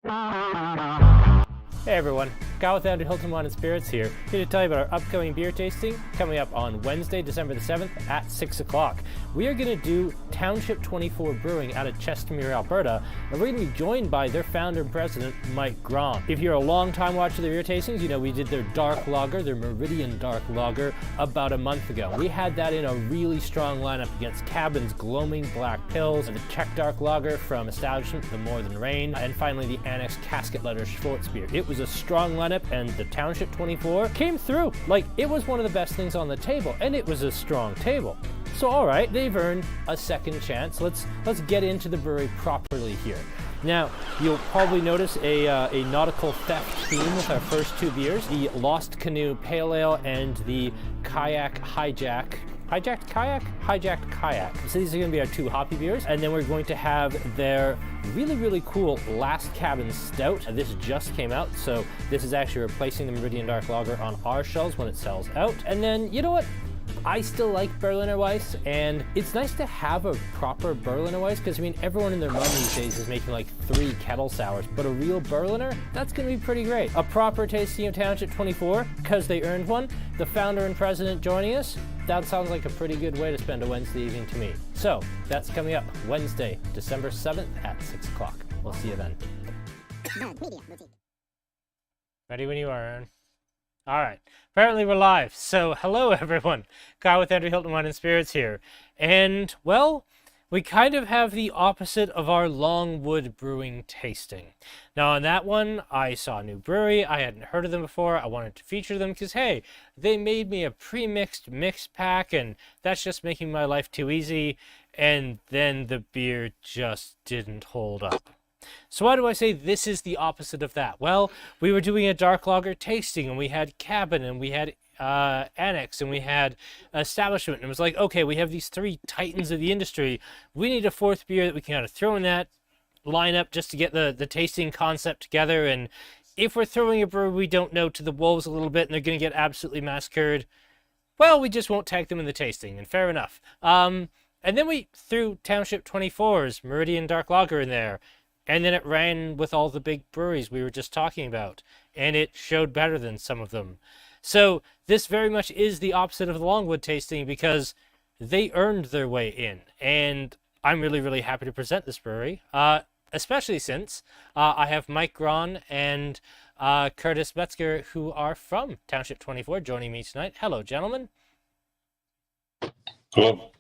Hey everyone, Kyle with Andrew Hilton Wine and Spirits here to tell you about our upcoming beer tasting coming up on Wednesday, December the 7th at 6 o'clock. We are going to do Township 24 Brewing out of Chestermere, Alberta, and we're going to be joined by their founder and president, Mike Gron. If you're a long-time watcher of their beer tastings, you know we did their Dark Lager, their Meridian Dark Lager, about a month ago. We had that in a really strong lineup against Cabin's Gloaming Black Pills, the Czech Dark Lager from Establishment, the More Than Rain, and finally the Annex Casket Letter Schwarzbier. It was a strong lineup, and the Township 24 came through. Like, it was one of the best things on the table, and it was a strong table. So all right, they've earned a second chance. Let's get into the brewery properly here. Now, you'll probably notice a nautical theft theme with our first two beers, the Lost Canoe Pale Ale and the Hijacked Kayak. So these are going to be our two hoppy beers, and then we're going to have their really cool Last Cabin Stout. This just came out, so this is actually replacing the Meridian Dark Lager on our shelves when it sells out. And then, you know what? I still like Berliner Weiss, and it's nice to have a proper Berliner Weiss, because I mean, everyone and their mom these days is making like 3 kettle sours, but a real Berliner, that's going to be pretty great. A proper tasting of Township 24, because they earned one. The founder and president joining us. That sounds like a pretty good way to spend a Wednesday evening to me. So that's coming up Wednesday, December 7th at 6 o'clock. We'll see you then. Ready when you are, Aaron. All right, apparently we're live. So hello everyone, Kyle with Andrew Hilton Wine and Spirits here. And well, we kind of have the opposite of our Longwood Brewing tasting. Now on that one, I saw a new brewery. I hadn't heard of them before. I wanted to feature them because hey, they made me a pre-mixed mixed pack, and that's just making my life too easy. And then the beer just didn't hold up. So why do I say this is the opposite of that? Well, we were doing a dark lager tasting, and we had Cabin, and we had Annex, and we had Establishment, and it was like, okay, we have these 3 titans of the industry. We need a 4th beer that we can kind of throw in that lineup just to get the tasting concept together. And if we're throwing a brewery we don't know to the wolves a little bit, and they're going to get absolutely massacred, well, we just won't tag them in the tasting, and fair enough. And then we threw Township 24's Meridian Dark Lager in there. And then it ran with all the big breweries we were just talking about, and it showed better than some of them. So this very much is the opposite of the Longwood tasting, because they earned their way in, and I'm really happy to present this brewery, especially since I have Mike Gron and Curtis Metzger, who are from Township 24, joining me tonight. Hello, gentlemen. Hello.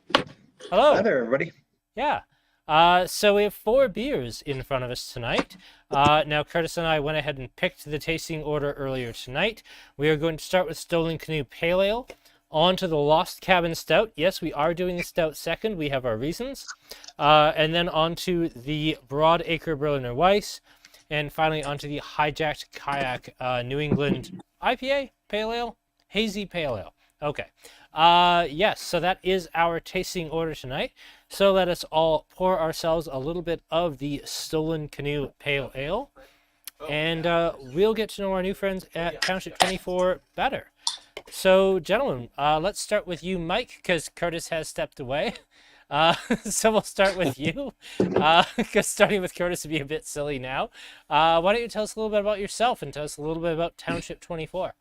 Hello. Hi there, everybody. Yeah. So we have 4 beers in front of us tonight. Now, Curtis and I went ahead and picked the tasting order earlier tonight. We are going to start with Stolen Canoe Pale Ale, on to the Lost Cabin Stout. Yes, we are doing the Stout second. We have our reasons. And then on to the Broad Acre Berliner Weiss. And finally on to the Hijacked Kayak New England IPA Pale Ale, Hazy Pale Ale. Okay. Yes, so that is our tasting order tonight. So let us all pour ourselves a little bit of the Stolen Canoe Pale Ale, and we'll get to know our new friends at Township 24 better. So, gentlemen, let's start with you, Mike, because Curtis has stepped away. So we'll start with you, because starting with Curtis would be a bit silly now. Why don't you tell us a little bit about yourself and tell us a little bit about Township 24?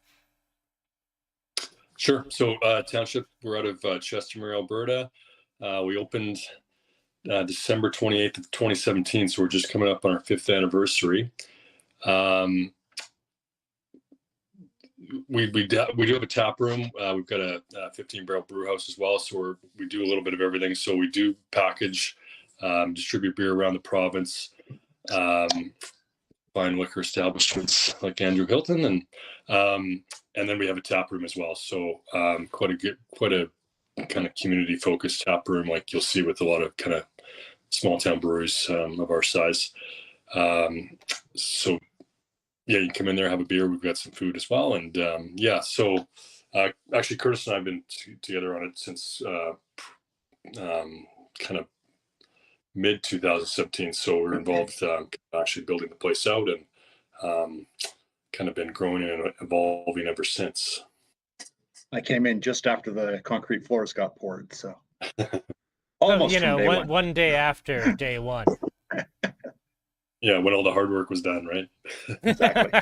Sure. So Township, we're out of Chestermere, Alberta. We opened December 28th of 2017, so we're just coming up on our 5th anniversary. We do have a tap room. We've got a 15-barrel brew house as well, so we do a little bit of everything. So we do package, distribute beer around the province, fine liquor establishments like Andrew Hilton, and then we have a tap room as well. So quite a kind of community focused tap room, like you'll see with a lot of kind of small town breweries of our size. So yeah, you can come in there, have a beer. We've got some food as well. And yeah, so actually Curtis and I have been together on it since kind of mid 2017. So we're involved actually building the place out, and kind of been growing and evolving ever since. I came in just after the concrete floors got poured, so almost you know, from day one. one day after day one. Yeah, when all the hard work was done, right? Exactly.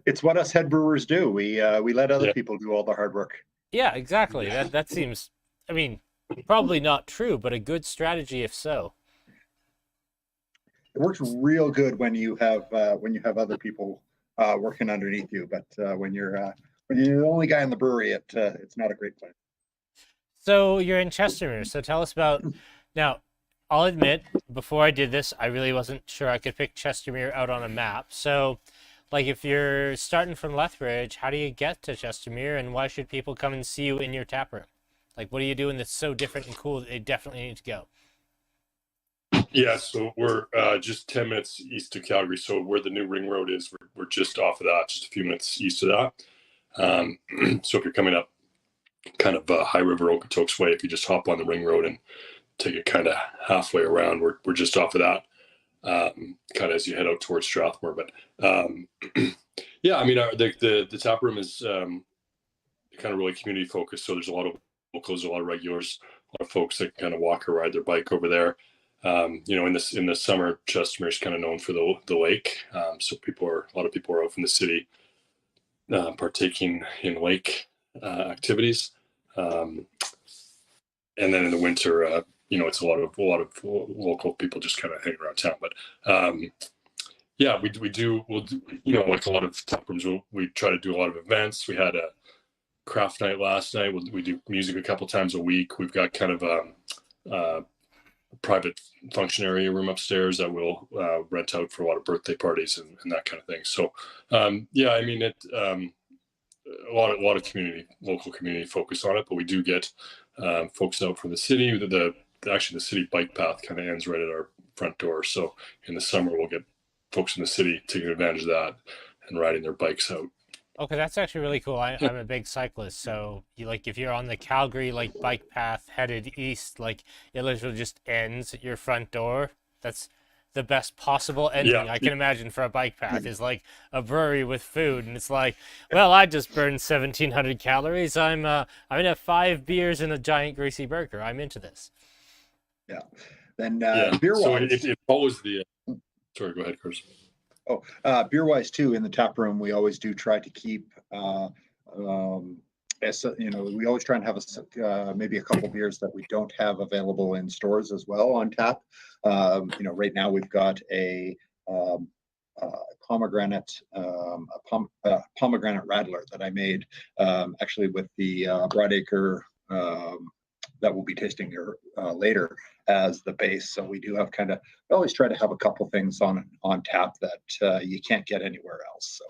It's what us head brewers do. We let other people do all the hard work. Yeah, exactly. That seems, I mean, probably not true, but a good strategy if so. It works real good when you have other people working underneath you, but when you're the only guy in the brewery, it's not a great plan. So you're in Chestermere. So tell us about now. I'll admit, before I did this, I really wasn't sure I could pick Chestermere out on a map. So, like, if you're starting from Lethbridge, how do you get to Chestermere, and why should people come and see you in your tap room? Like, what are you doing that's so different and cool that they definitely need to go? Yeah, so we're just 10 minutes east of Calgary. So where the new ring road is, we're just off of that, just a few minutes east of that. So if you're coming up kind of High River Okotoks way, if you just hop on the ring road and take it kind of halfway around, we're just off of that, kind of as you head out towards Strathmore. But yeah, I mean, the tap room is kind of really community focused. So there's a lot of locals, a lot of regulars, a lot of folks that kind of walk or ride their bike over there. You know, in the summer, Chestermere is kind of known for the lake. So a lot of people are out from the city partaking in lake activities. And then in the winter, you know, it's a lot of local people just kind of hanging around town. But yeah, we'll do, you know, like a lot of tap rooms, we try to do a lot of events. We had a craft night last night. We do music a couple times a week. We've got kind of a private function area room upstairs that we'll rent out for a lot of birthday parties and that kind of thing. So yeah, I mean, a lot of local community focus on it, but we do get folks out from the city. Actually the city bike path kind of ends right at our front door. So in the summer we'll get folks from the city taking advantage of that and riding their bikes out. Okay, that's actually really cool. I'm a big cyclist, so if you're on the Calgary bike path headed east, it literally just ends at your front door. That's the best possible ending I can imagine for a bike path, is like a brewery with food, and it's like, well, I just burned 1,700 calories. I'm gonna have 5 beers and a giant greasy burger. I'm into this. Yeah. Then beer wise, so it follows the. Sorry, go ahead, Chris. Oh, beer wise too, in the tap room, we always do try to keep, you know, we always try and have maybe a couple beers that we don't have available in stores as well on tap. You know, right now we've got a pomegranate, pomegranate radler that I made actually with the Broadacre that we'll be tasting here later as the base. So we do have we always try to have a couple things on tap that you can't get anywhere else. So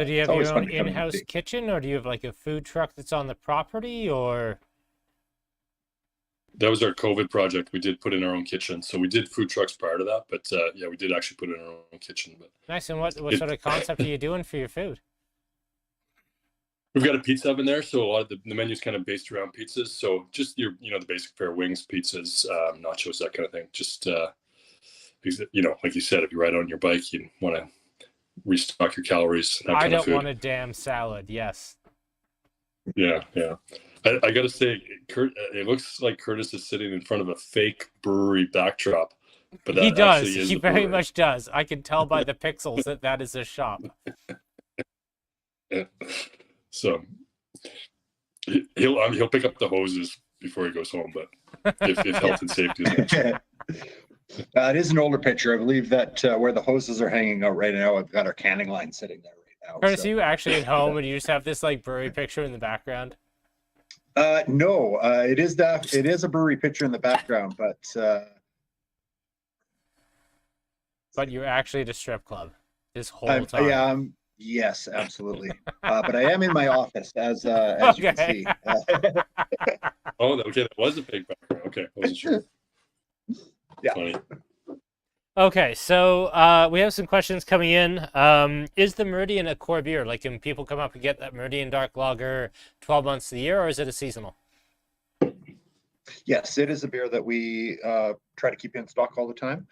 do you have your own in-house kitchen, or do you have a food truck that's on the property, or? That was our COVID project. We did put in our own kitchen. So we did food trucks prior to that, but yeah, we did actually put in our own kitchen. But nice. And what sort of concept are you doing for your food? We've got a pizza oven there, so a lot of the menu is kind of based around pizzas. So just the basic fare: wings, pizzas, nachos, that kind of thing. Just you know, like you said, if you ride on your bike, you want to restock your calories. I don't want a damn salad. Yes. Yeah. I got to say, it looks like Curtis is sitting in front of a fake brewery backdrop. But he does. He very much does. I can tell by the pixels that is a shop. Yeah. So he'll pick up the hoses before he goes home, but if health and safety is it is an older picture. I believe that where the hoses are hanging out right now, I've got our canning line sitting there right now. Curtis, you actually at home and you just have this brewery picture in the background? No, it is a brewery picture in the background, but you're actually at a strip club this whole time. Yeah, yes, absolutely. But I am in my office, as you can see. Oh, okay, that was a fake background. Okay, I wasn't sure. Yeah. Funny. Okay, so we have some questions coming in. Is the Meridian a core beer? Can people come up and get that Meridian Dark Lager 12 months of the year, or is it a seasonal? Yes, it is a beer that we try to keep in stock all the time.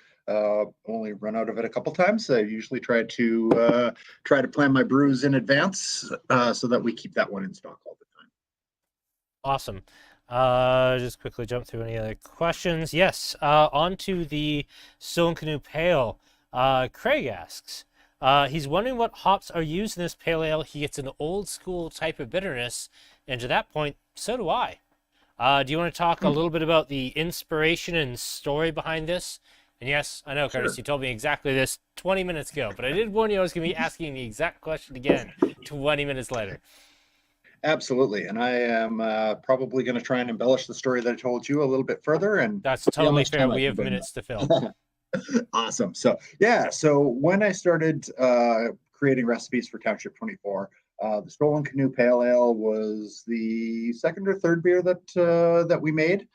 Only run out of it a couple times. I usually try to plan my brews in advance so that we keep that one in stock all the time. Awesome. Just quickly jump through any other questions. Yes, on to the Stone Canoe Pale. Craig asks, he's wondering what hops are used in this pale ale. He gets an old school type of bitterness, and to that point, so do I. Do you want to talk a little bit about the inspiration and story behind this? And yes, I know, Curtis, Sure. you told me exactly this 20 minutes ago, but I did warn you I was going to be asking the exact question again 20 minutes later. Absolutely. And I am probably going to try and embellish the story that I told you a little bit further. And That's see how totally much fair. time I We can have bring minutes to fill. that. Awesome. So, yeah. So when I started creating recipes for Township 24, the Stolen Canoe Pale Ale was the second or third beer that we made.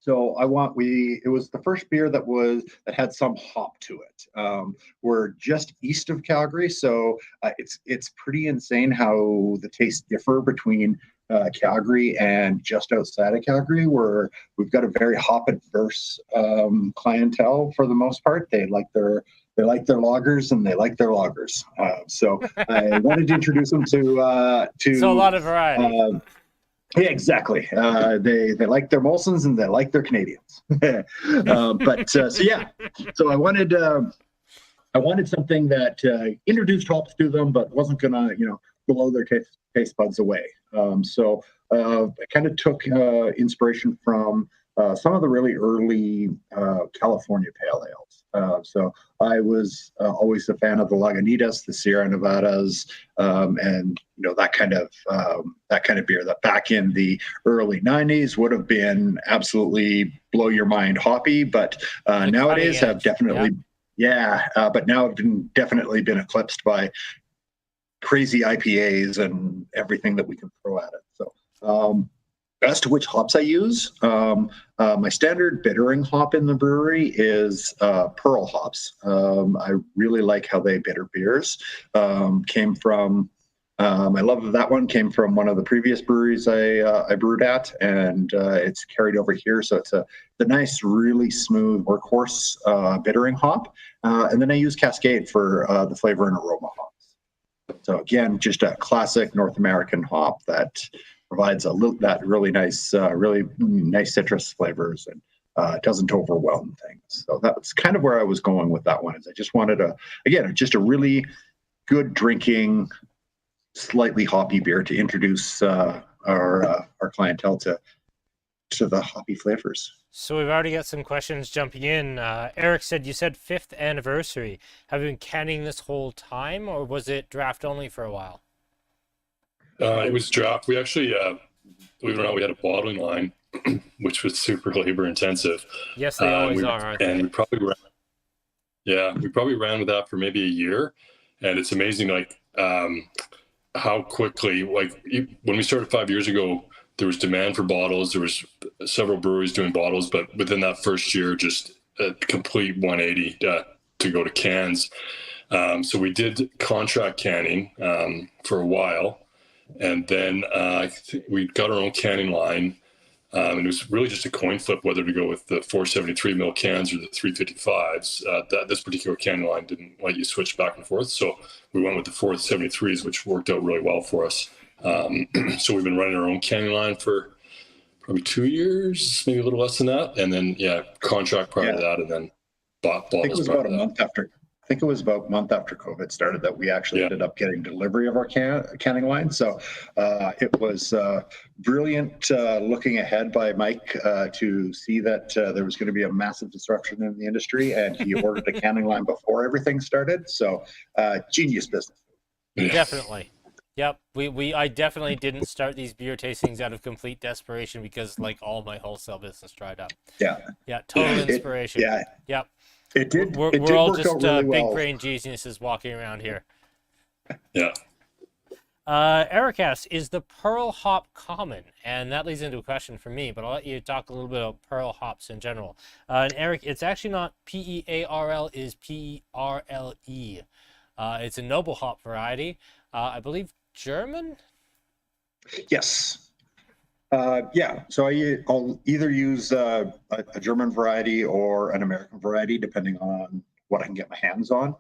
So it was the first beer that had some hop to it. We're just east of Calgary, so it's pretty insane how the tastes differ between Calgary and just outside of Calgary, where we've got a very hop adverse clientele for the most part. They like their lagers and they like their lagers. So I wanted to introduce them to So a lot of variety. yeah, exactly. They like their Molsons and they like their Canadians. So I wanted something that introduced hops to them, but wasn't gonna blow their taste buds away. I kind of took inspiration from some of the really early California pale ales. So I was always a fan of the Lagunitas, the Sierra Nevadas, and that kind of beer that back in the early '90s would have been absolutely blow your mind hoppy, but nowadays have definitely but now have definitely been eclipsed by crazy IPAs and everything that we can throw at it. So as to which hops I use, my standard bittering hop in the brewery is Pearl hops. I really like how they bitter beers. My love of that one came from one of the previous breweries I brewed at, and it's carried over here. So it's the nice, really smooth workhorse bittering hop. And then I use Cascade for the flavor and aroma hops. So again, just a classic North American hop that provides that really nice citrus flavors and doesn't overwhelm things. So that's kind of where I was going with that one. Is I just wanted just a really good drinking, slightly hoppy beer to introduce our clientele to the hoppy flavors. So we've already got some questions jumping in. Eric said, you said 5th anniversary. Have you been canning this whole time, or was it draft only for a while? It was draft. We actually, believe it or not, we had a bottling line, which was super labor intensive. Yes, they always are, aren't they? And we probably ran with that for maybe a year. And it's amazing, how quickly, when we started 5 years ago, there was demand for bottles. There was several breweries doing bottles, but within that first year, just a complete 180 to go to cans. So we did contract canning for a while. And then we got our own canning line. And it was really just a coin flip whether to go with the 473 ml cans or the 355s. This particular canning line didn't let you switch back and forth. So we went with the 473s, which worked out really well for us. So we've been running our own canning line for probably 2 years, maybe a little less than that. And then, contract prior to that, and then bought bottles. I think it was about a month after COVID started that we actually ended up getting delivery of our canning line. So it was brilliant looking ahead by Mike to see that there was going to be a massive disruption in the industry, and he ordered a canning line before everything started. So genius business. Definitely. Yep. I definitely didn't start these beer tastings out of complete desperation because all my wholesale business dried up. Yeah. Yeah. Total inspiration. Yep. It did. We're all just really big brain geniuses walking around here. Yeah. Eric asks, is the Pearl hop common? And that leads into a question for me, but I'll let you talk a little bit about Pearl hops in general. And Eric, it's actually not Pearl, it is Perle. It's a noble hop variety. I believe German? Yes. So I'll either use a German variety or an American variety, depending on what I can get my hands on.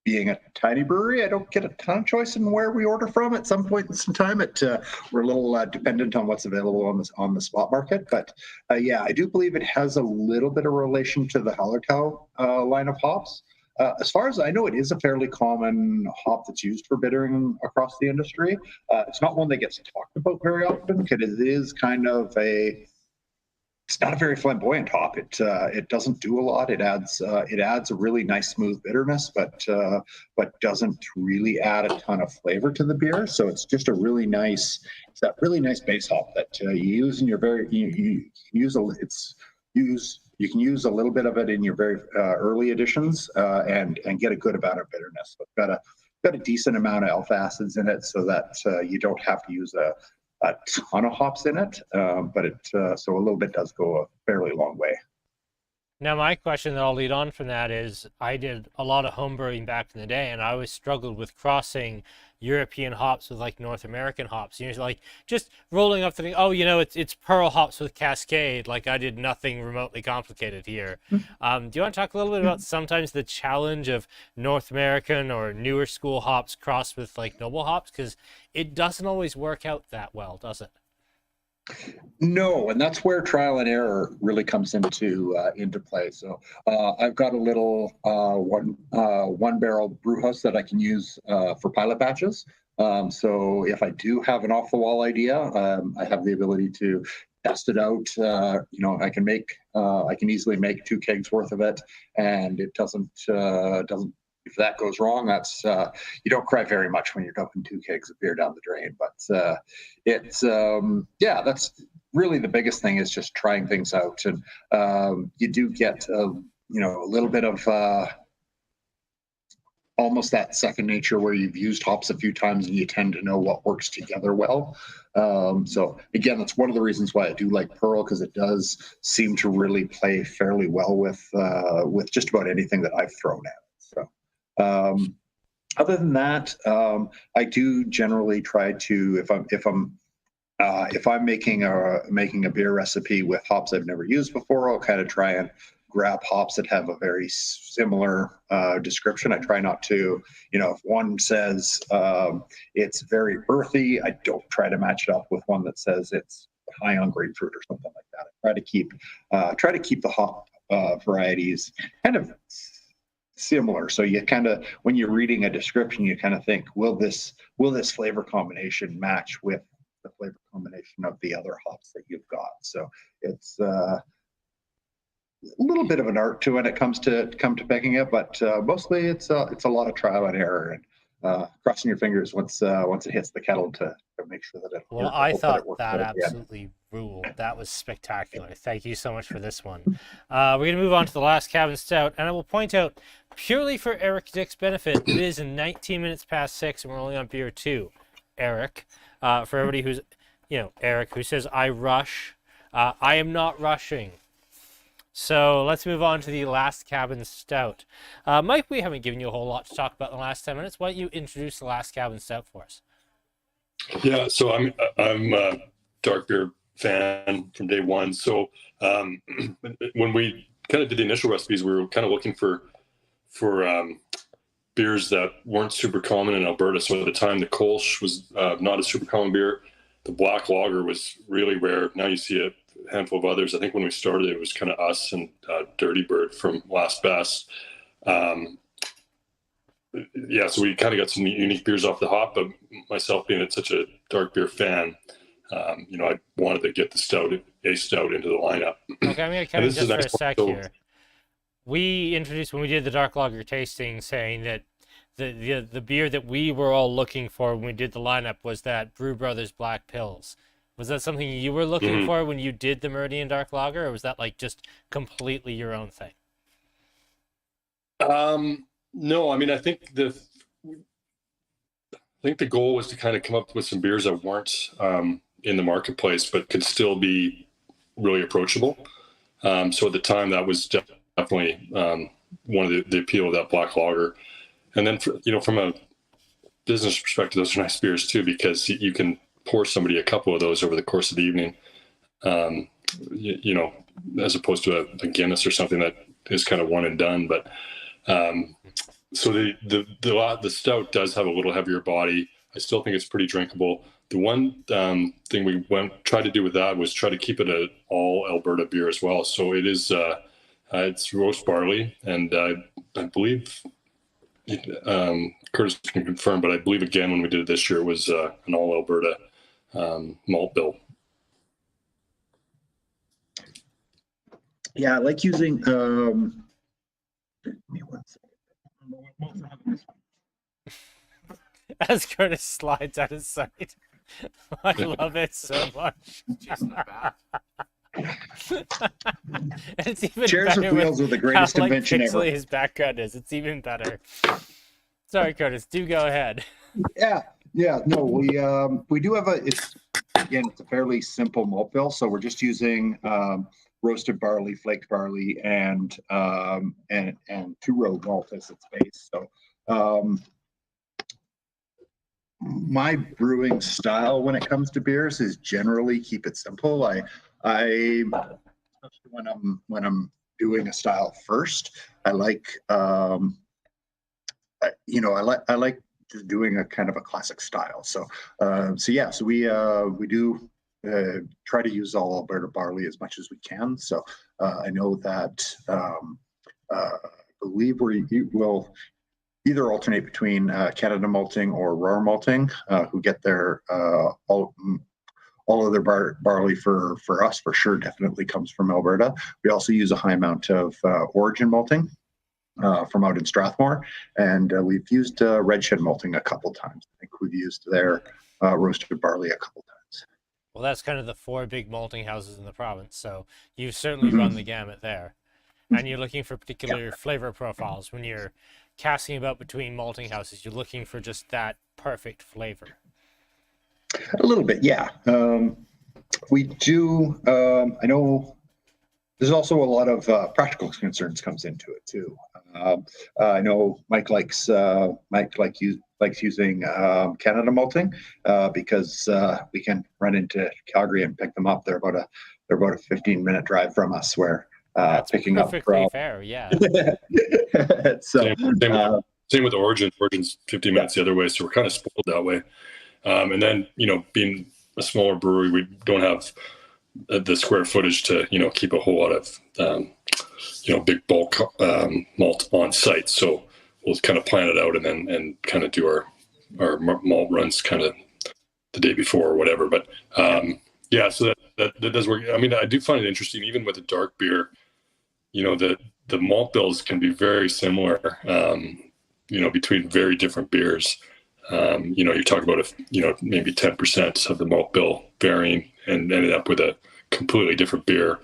being a tiny brewery, I don't get a ton of choice in where we order from at some point in some time. We're a little dependent on what's available on the spot market. But yeah, I do believe it has a little bit of relation to the Hallertau line of hops. As far as I know, it is a fairly common hop that's used for bittering across the industry. It's not one that gets talked about very often because it is kind of it's not a very flamboyant hop. It doesn't do a lot. It adds a really nice smooth bitterness, but doesn't really add a ton of flavor to the beer. So it's just a really nice, it's that really nice base hop that you use in your you can use a little bit of it in your very early editions and get a good amount of bitterness. It's got a decent amount of alpha acids in it, so that you don't have to use a ton of hops in it, but so a little bit does go a fairly long way. Now, my question that I'll lead on from that is, I did a lot of home brewing back in the day, and I always struggled with crossing European hops with like North American hops. You know, like just rolling up thinking, oh, you know, it's Pearl hops with Cascade. Like I did nothing remotely complicated here. Do you want to talk a little bit about sometimes the challenge of North American or newer school hops crossed with like noble hops? Because it doesn't always work out that well, does it? No, and that's where trial and error really comes into play. So I've got a little one barrel brew house that I can use for pilot batches. So if I do have an off the wall idea, I have the ability to test it out. I can easily make 2 kegs worth of it, and it doesn't. If that goes wrong, that's you don't cry very much when you're dumping 2 kegs of beer down the drain. But that's really the biggest thing, is just trying things out, and you do get a little bit of almost that second nature where you've used hops a few times and you tend to know what works together well. So again, that's one of the reasons why I do like Pearl, because it does seem to really play fairly well with just about anything that I've thrown at it. So. Other than that, I do generally try to, if I'm making a beer recipe with hops I've never used before, I'll kind of try and grab hops that have a very similar description. I try not to, if one says it's very earthy, I don't try to match it up with one that says it's high on grapefruit or something like that. I try to keep the hop varieties kind of similar. So you kind of, when you're reading a description, you kind of think, will this flavor combination match with the flavor combination of the other hops that you've got? So it's a little bit of an art to when it comes to picking it, but mostly it's a lot of trial and error and crossing your fingers once it hits the kettle to make sure that it. Well, I thought that absolutely ruled. That was spectacular. Thank you so much for this one. We're going to move on to the last cabin stout, and I will point out, purely for Eric Dick's benefit, it is 19 minutes past 6, and we're only on beer 2. Eric, for everybody who's, Eric, who says I rush, I am not rushing. So let's move on to the last cabin stout. Mike, we haven't given you a whole lot to talk about in the last 10 minutes. Why don't you introduce the last cabin stout for us? Yeah, so I'm a dark beer fan from day one. So when we kind of did the initial recipes, we were kind of looking for beers that weren't super common in Alberta. So at the time, the Kolsch was not a super common beer. The black lager was really rare. Now you see a handful of others. I think when we started, it was kind of us and Dirty Bird from Last Best. Yeah, so we kind of got some unique beers off the hop, but myself being such a dark beer fan, I wanted to get the stout into the lineup. Okay, I'm going to come in just for a sec here. We introduced, when we did the dark lager tasting, saying that the beer that we were all looking for when we did the lineup was that Brew Brothers Black Pills. Was that something you were looking for when you did the Meridian Dark Lager, or was that like just completely your own thing? No, I mean, I think the goal was to kind of come up with some beers that weren't in the marketplace, but could still be really approachable. So at the time, that was definitely one of the appeal of that black lager. And then, from a business perspective, those are nice beers too, because you can pour somebody a couple of those over the course of the evening, as opposed to a Guinness or something that is kind of one and done. But So the stout does have a little heavier body. I still think it's pretty drinkable. The one thing we tried to do with that was try to keep it an all Alberta beer as well. So it is it's roast barley, and I believe Curtis can confirm, but I believe again when we did it this year it was an all Alberta malt bill. Yeah, I like using. Give me 1 second. As Curtis slides out of sight. I love it so much. It's even Chairs better with wheels are the greatest how, invention ever. pixely his background is. It's even better. Sorry, Curtis. Do go ahead. Yeah. No, we do have it's a fairly simple malt bill. So we're just using roasted barley, flaked barley, and two-row malt as its base. So my brewing style when it comes to beers is generally keep it simple. I especially when I'm doing a style first, I like I like just doing a kind of a classic style. So we do try to use all Alberta barley as much as we can. So I know that I believe we will either alternate between Canada malting or Roar malting, who get their all of their barley for us for sure definitely comes from Alberta. We also use a high amount of origin malting from out in Strathmore, and we've used Red Shed malting a couple times. I think we've used their roasted barley a couple times. Well, that's kind of the 4 big malting houses in the province, so you've certainly run the gamut there. And you're looking for particular flavor profiles when you're casting about between malting houses. You're looking for just that perfect flavor. A little bit, yeah. We do. I know there's also a lot of practical concerns comes into it too. I know Mike likes using Canada malting because we can run into Calgary and pick them up. They're about a 15-minute drive from us. Where That's picking perfectly up fair, yeah. So same with Origin. Origin's 50 minutes the other way, so we're kind of spoiled that way. And then being a smaller brewery, we don't have the square footage to keep a whole lot of big bulk malt on site. So we'll kind of plan it out and kind of do our malt runs kind of the day before or whatever. But so that does work. I mean, I do find it interesting, even with a dark beer, the malt bills can be very similar, between very different beers. You're talking about maybe 10% of the malt bill varying and ended up with a completely different beer,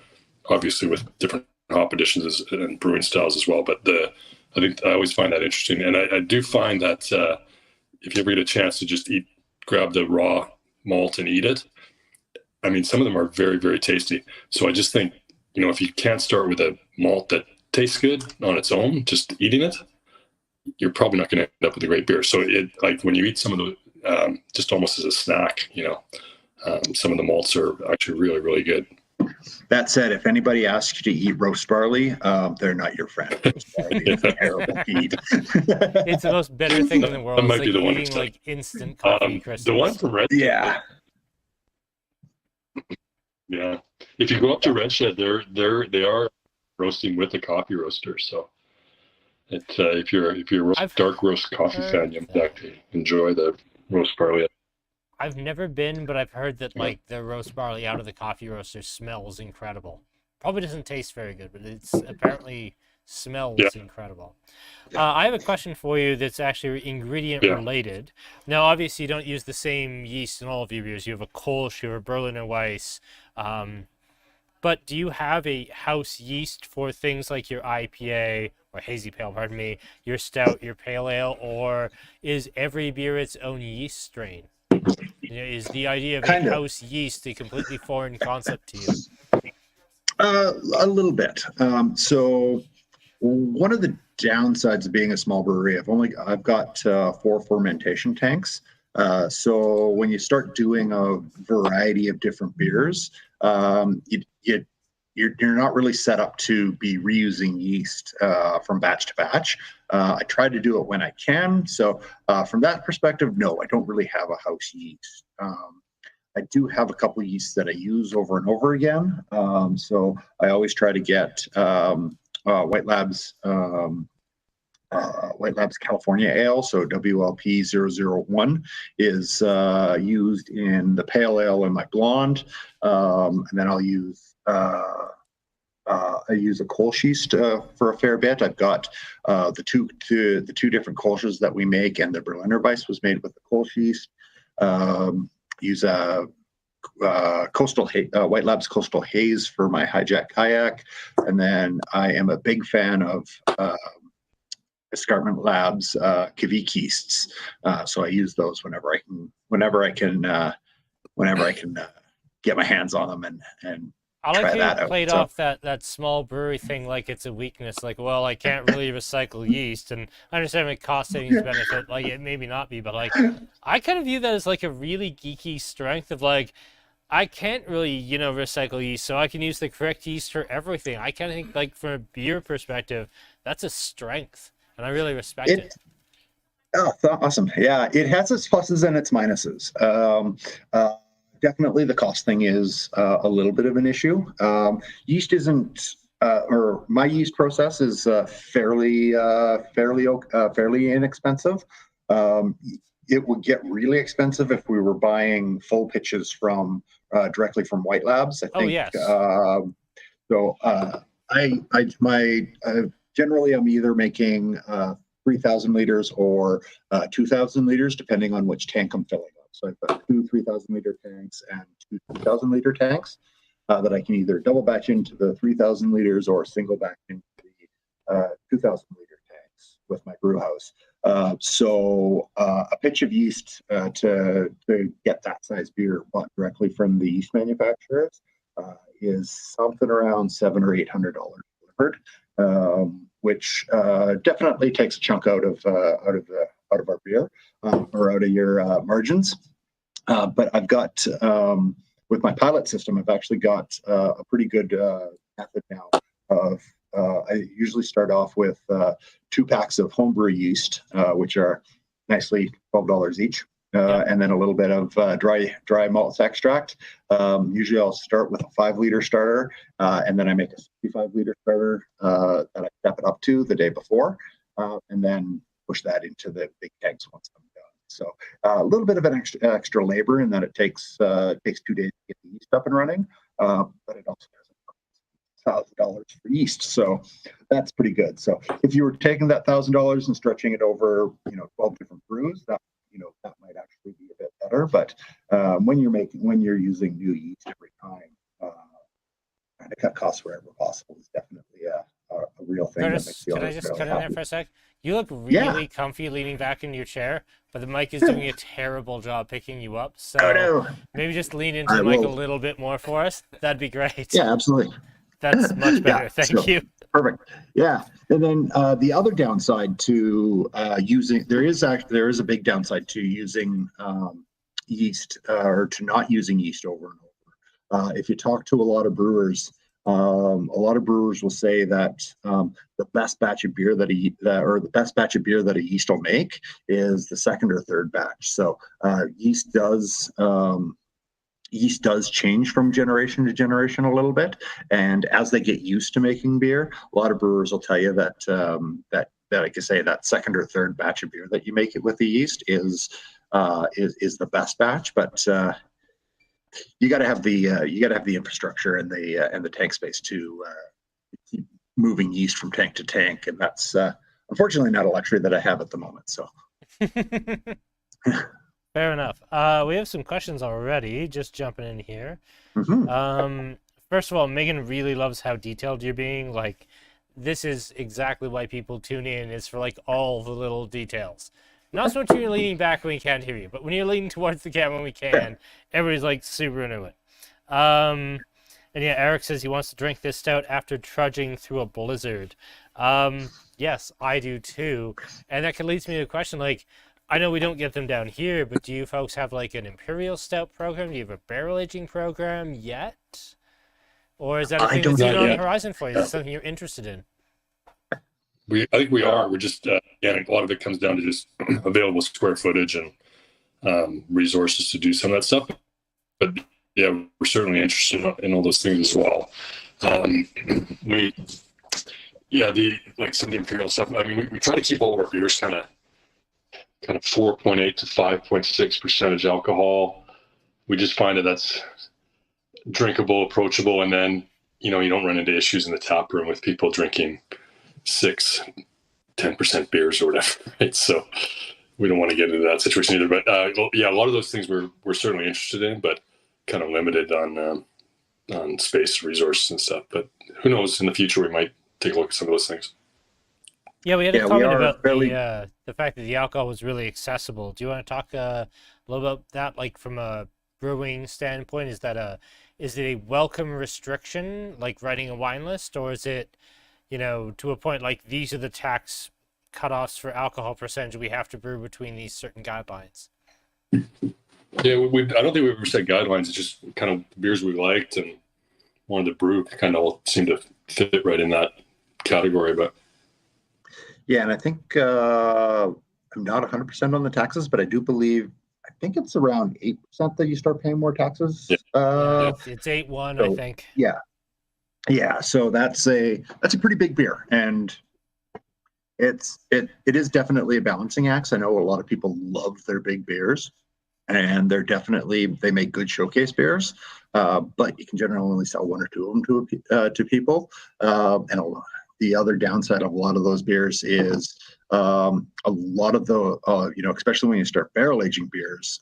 obviously with different hop additions and brewing styles as well. But I think I always find that interesting. And I do find that if you ever get a chance to just grab the raw malt and eat it, I mean, some of them are very, very tasty. So I just think, if you can't start with a malt that tastes good on its own, just eating it, you're probably not going to end up with a great beer. So like when you eat some of the, just almost as a snack, some of the malts are actually really, really good. That said, if anybody asks you to eat roast barley, they're not your friend. Roast barley is terrible to eat. It's the most bitter thing in the world. That might it's be like the eating one. like instant coffee crystals. The one from Red. Yeah. Yeah. If you go up to Red Shed, they are roasting with a coffee roaster. So if you're a dark roast coffee fan, you actually enjoy the roast barley. I've never been, but I've heard that like the roast barley out of the coffee roaster smells incredible. Probably doesn't taste very good, but it's apparently smells incredible. I have a question for you that's actually ingredient related. Now, obviously, you don't use the same yeast in all of your beers. You have a Kolsch, you have a Berliner Weiss. But do you have a house yeast for things like your IPA or hazy pale, pardon me, your stout, your pale ale, or is every beer its own yeast strain? Is the idea of a house yeast a completely foreign concept to you? A little bit. So one of the downsides of being a small brewery, I've got 4 fermentation tanks. So when you start doing a variety of different beers, you're not really set up to be reusing yeast from batch to batch. I try to do it when I can. So from that perspective, no, I don't really have a house yeast. I do have a couple of yeasts that I use over and over again. So I always try to get White Labs California Ale. So WLP 001 is used in the pale ale and my blonde. And then I'll use I use a Kolsch yeast for a fair bit. I've got the two different Kolsches that we make, and the Berliner Weiss was made with the Kolsch yeast. Use a White Labs Coastal Haze for my hijack kayak, and then I am a big fan of Escarpment Labs Kvik yeasts. So I use those whenever I can get my hands on them and I like try how that you out. played So- off that small brewery thing like it's a weakness. Like, well, I can't really recycle yeast, and I understand like cost savings benefit. Like, it maybe not be, but like, I kind of view that as like a really geeky strength of like, I can't really, recycle yeast, so I can use the correct yeast for everything. I kind of think like from a beer perspective, that's a strength, and I really respect it. Oh, awesome. Yeah, it has its pluses and its minuses. Definitely the cost thing is a little bit of an issue. Yeast isn't, or my yeast process is fairly inexpensive. It would get really expensive if we were buying full pitches from directly from White Labs. I think. Oh, yes. Generally I'm either making 3,000 liters or 2,000 liters, depending on which tank I'm filling up. So I've got two 3,000 liter tanks and two 2,000 liter tanks that I can either double batch into the 3,000 liters or single batch into the 2,000 liter tanks with my brew house. So a pitch of yeast to get that size beer bought directly from the yeast manufacturers is something around $700 or $800 delivered, which definitely takes a chunk out of our beer or out of your margins. But I've got with my pilot system, I've actually got a pretty good method now of. I usually start off with 2 packs of homebrew yeast, which are nicely $12 each, and then a little bit of dry malt extract. Usually I'll start with a 5-liter starter, and then I make a 65-liter starter that I step it up to the day before, and then push that into the big kegs once I'm done. So a little bit of an extra labor in that it takes 2 days to get the yeast up and running, but it also has $1,000 for yeast, so that's pretty good. So if you were taking that $1,000 and stretching it over, 12 different brews, that might actually be a bit better. But when you're using new yeast every time, trying to cut costs wherever possible is definitely a real thing. Curtis, that makes can I others just really cut in there happy. for a sec? You look really comfy leaning back in your chair, but the mic is doing a terrible job picking you up. So Oh no! maybe just lean into I the mic a will. lither bit more for us. That'd be great. Yeah, absolutely. That's much better. Yeah, Thank so- you. Perfect. Yeah, and then the other downside to using there is a big downside to using yeast or to not using yeast over and over. If you talk to a lot of brewers will say that the best batch of beer that a yeast will make is the second or third batch. So yeast does change from generation to generation a little bit, and as they get used to making beer, a lot of brewers will tell you that like I say, that second or third batch of beer that you make it with the yeast is the best batch. But you got to have the infrastructure and the tank space to keep moving yeast from tank to tank, and that's unfortunately not a luxury that I have at the moment. So. Fair enough. We have some questions already. Just jumping in here. Mhm. First of all, Megan really loves how detailed you're being. Like, this is exactly why people tune in. Is for like all the little details. Not so much when you're leaning back when we can't hear you, but when you're leaning towards the camera when we can, everybody's like super into it. And yeah, Eric says he wants to drink this stout after trudging through a blizzard. Yes, I do too. And that leads me to a question like, I know we don't get them down here, but do you folks have like an Imperial Stout program? Do you have a barrel aging program yet? Or is that a I thing don't that's even know on the yet. horizon for you? Is that something you're interested in? I think we are. We're just, again, a lot of it comes down to just available square footage and resources to do some of that stuff. But yeah, we're certainly interested in all those things as well. Like some of the imperial stuff. I mean, we try to keep all of our beers kind of 4.8 to 5.6 percentage alcohol. We just find that that's drinkable, approachable, and then you don't run into issues in the tap room with people drinking 10% beers or whatever, right? So we don't want to get into that situation either. But a lot of those things we're certainly interested in, but kind of limited on space, resources, and stuff. But who knows? In the future, we might take a look at some of those things. Yeah, we had a Yeah, we comment are about fairly- the fact that the alcohol was really accessible. Do you want to talk a little about that, like from a brewing standpoint? Is it a welcome restriction, like writing a wine list, or is it, to a point like these are the tax cutoffs for alcohol percentage, we have to brew between these certain guidelines? Yeah, I don't think we ever set guidelines. It's just kind of beers we liked and wanted to brew kind of all seemed to fit right in that category. But Yeah, and I think I'm not 100% on the taxes, but I think it's around 8% that you start paying more taxes. Yeah. It's 8-1, so- I think. Yeah. So that's a pretty big beer, and it is definitely a balancing act. I know a lot of people love their big beers, and they make good showcase beers, but you can generally only sell one or two of them to people, and the other downside of a lot of those beers is a lot of the, especially when you start barrel aging beers,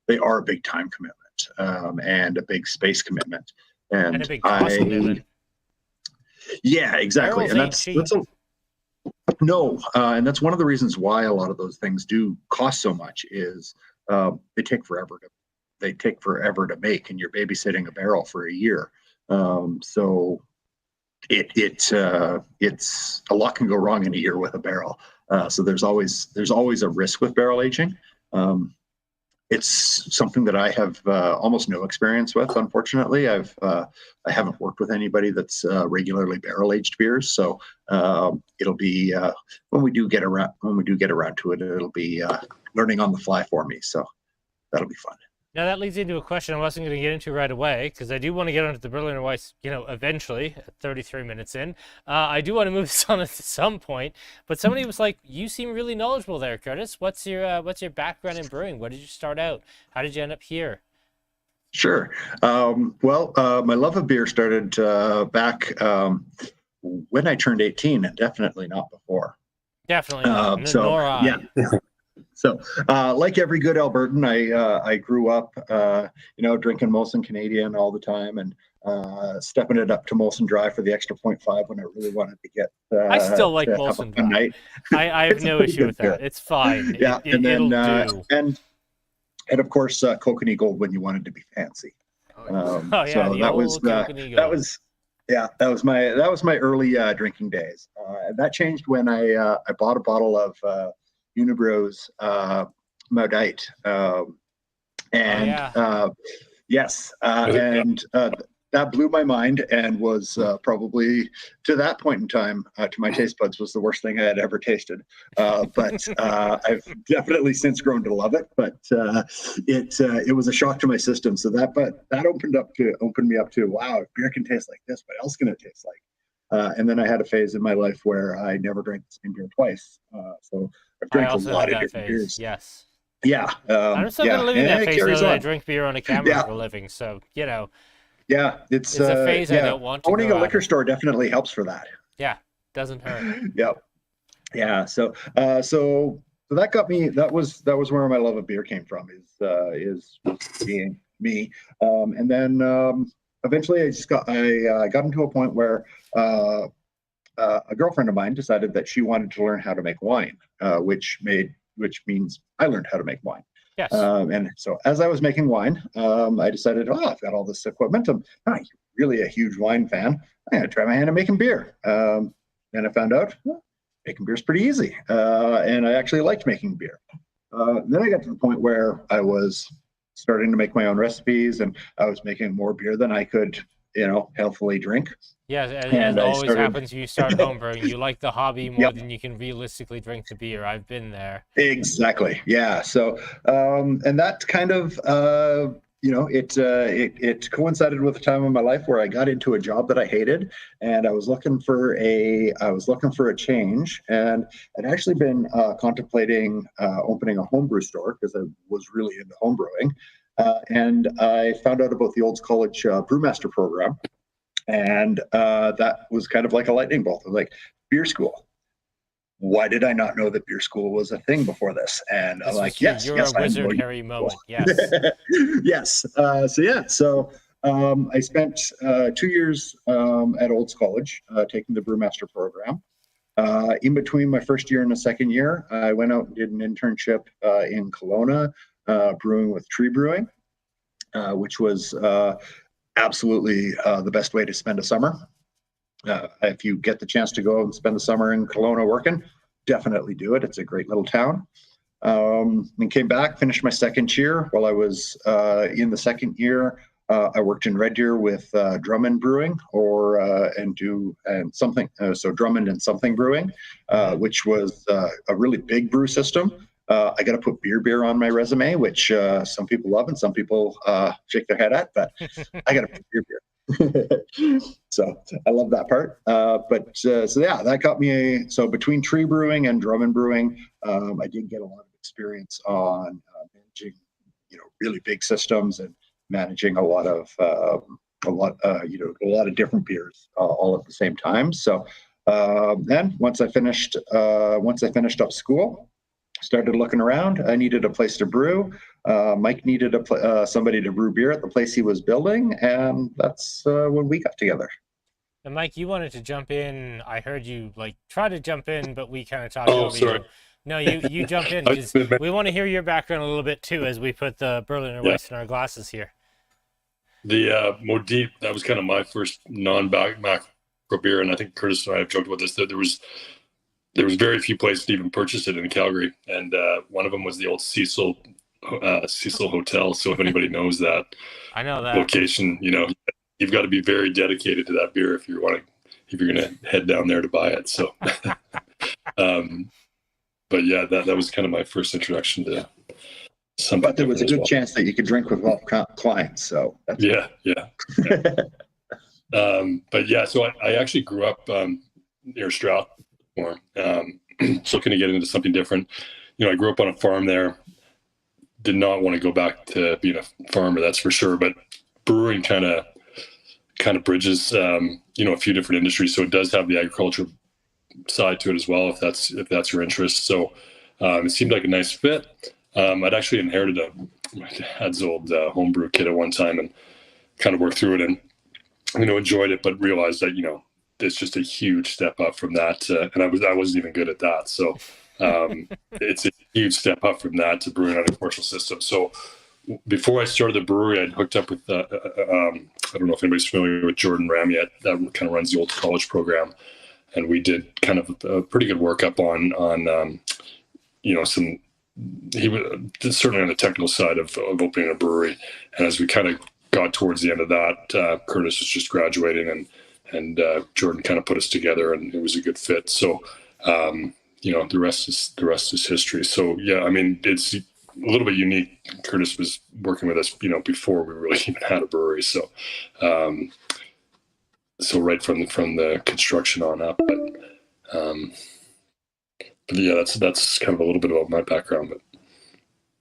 they are a big time commitment and a big space commitment. And a big cost commitment. Yeah, exactly. Barrels And ain't cheap. no, and that's one of the reasons why a lot of those things do cost so much is they take forever to make, and you're babysitting a barrel for a year. So it's a lot can go wrong in a year with a barrel. So there's always a risk with barrel aging. It's something that I have almost no experience with, unfortunately. I haven't worked with anybody that's regularly barrel aged beers, so it'll be when we do get around to it, it'll be learning on the fly for me. So that'll be fun. Now that leads into a question I wasn't going to get into right away, because I do want to get onto the Berliner Weiss, eventually, at 33 minutes in. I do want to move this on at some point, but somebody was like, you seem really knowledgeable there, Curtis. What's your background in brewing? What did you start out? How did you end up here? Sure. My love of beer started back when I turned 18, and definitely not before. Definitely not. Nor I. Yeah. So, like every good Albertan, I grew up, drinking Molson Canadian all the time, and stepping it up to Molson Dry for the extra 0.5 when I really wanted to get. I still like Molson Dry. Night. I have It's a no pretty issue good with beer. that. It's fine. Yeah, and then it'll do. and of course Kokanee Gold when you wanted to be fancy. Oh yeah, so the that old was Kokanee that Gold. was. Yeah, that was my early drinking days. And that changed when I bought a bottle of Unibrew's Maudite, yes, and that blew my mind and was probably to that point in time, to my taste buds, was the worst thing I had ever tasted. But I've definitely since grown to love it. But it was a shock to my system. So that opened me up to, wow, if beer can taste like this, what else can it taste like? And then I had a phase in my life where I never drank the same beer twice. So I've drank a lot of different beers. Yes. Yeah. I'm still going to live in that phase now that I drink beer on a camera Yeah. for a living. So, Yeah, it's a phase I don't want to owning go a out liquor of. store definitely helps for that. Yeah, doesn't hurt. Yep. Yeah. So that got me. That was where my love of beer came from. Is being me. And then eventually I got into a point where a girlfriend of mine decided that she wanted to learn how to make wine, which means I learned how to make wine. Yes. And so as I was making wine, I decided, I've got all this equipment. I'm really a huge wine fan. I'm going to try my hand at making beer. And I found out making beer is pretty easy. And I actually liked making beer. Then I got to the point where I was starting to make my own recipes, and I was making more beer than I could healthily drink. Yeah, as And I always started. happens, you start homebrewing. You like the hobby more Yep. than you can realistically drink the beer. I've been there. Exactly. Yeah. So, and that's kind of, it coincided with a time in my life where I got into a job that I hated, and I was looking for a change, and I'd actually been contemplating opening a homebrew store because I was really into homebrewing, and I found out about the Olds College Brewmaster program, and that was kind of like a lightning bolt. I was like, beer school. Why did I not know that beer school was a thing before this? And I'm like, yes, you're yes, a wizard, I know. Harry moment. Yes. Yes. So I spent 2 years at Olds College taking the Brewmaster program. In between my first year and the second year, I went out and did an internship in Kelowna, brewing with Tree Brewing, which was absolutely the best way to spend a summer. If you get the chance to go and spend the summer in Kelowna working, definitely do it. It's a great little town. And came back, finished my second year. While I was in the second year, I worked in Red Deer with Drummond Brewing, so Drummond and Something Brewing, which was a really big brew system. I got to put beer on my resume, which some people love and some people shake their head at, but I got to put beer. So I love that part. That got me. So between Tree Brewing and Drummond Brewing, I did get a lot of experience on managing, really big systems and managing a lot of different beers all at the same time. So then once I finished up school, started looking around. I needed a place to brew. Mike needed somebody to brew beer at the place he was building, and that's when we got together. And Mike, you wanted to jump in. I heard you try to jump in, but we kind of talked over sorry. you. No, you jump in because we want to hear your background a little bit too as we put the Berliner Weiss in our glasses here. The Modip, that was kind of my first non-macro beer, and I think Curtis and I have joked about this, that there was very few places to even purchase it in Calgary, and one of them was the old Cecil Hotel. So if anybody knows that, I know that location, you've got to be very dedicated to that beer if you're going to head down there to buy it. So, but yeah, that was kind of my first introduction to something. But there was a good chance that you could drink with clients. So that's yeah. But yeah, so I actually grew up near Strathmore. So looking to get into something different. I grew up on a farm there. Did not want to go back to being a farmer, that's for sure. But brewing kind of bridges, a few different industries. So it does have the agriculture side to it as well, if that's your interest. So it seemed like a nice fit. I'd actually inherited my dad's old homebrew kit at one time and kind of worked through it and enjoyed it, but realized that it's just a huge step up from that, and I wasn't even good at that. So it's a huge step up from that to brewing on a commercial system. So before I started the brewery, I'd hooked up with I don't know if anybody's familiar with Jordan Ramiet, that kind of runs the Olds College program, and we did kind of a pretty good workup on some. He was certainly on the technical side of opening a brewery, and as we kind of got towards the end of that, Curtis was just graduating, and Jordan kind of put us together, and it was a good fit. So, the rest is history. So yeah, I mean, it's a little bit unique. Curtis was working with us, before we really even had a brewery. So, right from the construction on up. But yeah, that's kind of a little bit about my background. But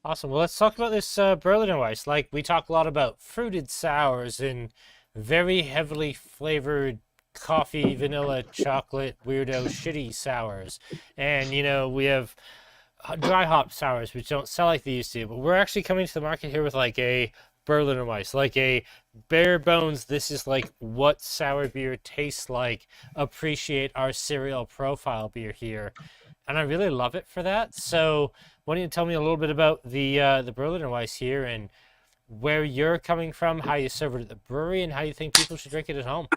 awesome. Well, let's talk about this Berliner Weiss. We talk a lot about fruited sours and very heavily flavored coffee, vanilla, chocolate, weirdo, shitty sours. And, we have dry hop sours, which don't sell like they used to. But we're actually coming to the market here with a Berliner Weiss, a bare bones. This is what sour beer tastes like. Appreciate our cereal profile beer here. And I really love it for that. So why don't you tell me a little bit about the Berliner Weiss here and where you're coming from, how you serve it at the brewery, and how you think people should drink it at home.